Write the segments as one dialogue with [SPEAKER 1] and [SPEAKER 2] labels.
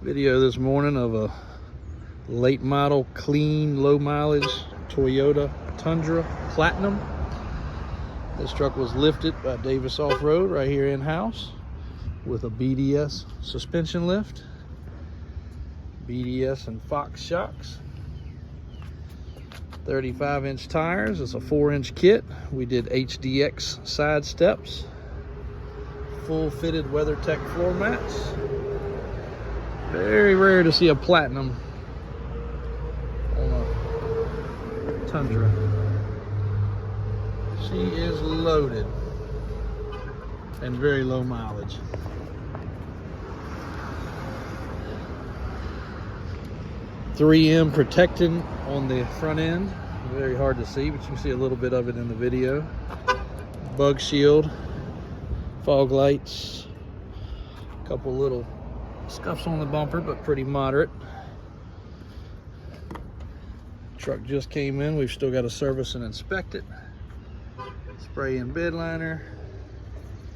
[SPEAKER 1] Video this morning of a late model, clean, low mileage Toyota Tundra Platinum. This truck was lifted by Davis Off-Road right here in-house with a BDS suspension lift, BDS and Fox shocks, 35-inch tires. It's a 4-inch kit. We did HDX side steps, full fitted WeatherTech floor mats. Very rare to see a Platinum on a Tundra. She is loaded and very low mileage. .3M protecting on the front end. Very hard to see, but you can see a little bit of it in the video. Bug shield, fog lights, a couple little scuffs on the bumper, but pretty moderate. Truck just came in. We've still got to service and inspect it. Spray in bed liner,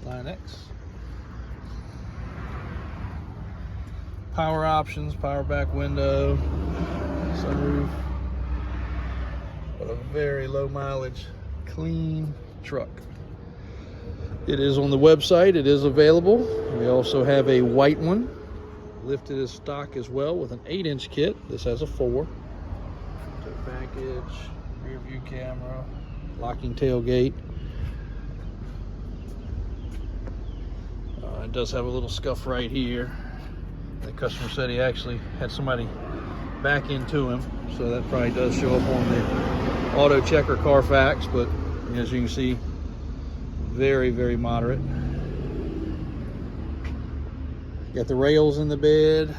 [SPEAKER 1] Line X. Power options, power back window, sunroof. But a very low mileage, clean truck. It is on the website. It is available. We also have a white one lifted as stock as well with an 8-inch kit. This has a 4. Tow package, rear view camera, locking tailgate. It does have a little scuff right here. The customer said he actually had somebody back into him, so that probably does show up on the auto checker Carfax, but as you can see, very, very moderate. Got the rails in the bed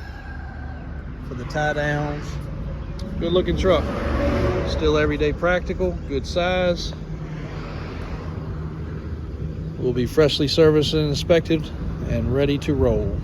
[SPEAKER 1] for the tie downs. Good looking truck. Still everyday practical, good size. Will be freshly serviced and inspected and ready to roll.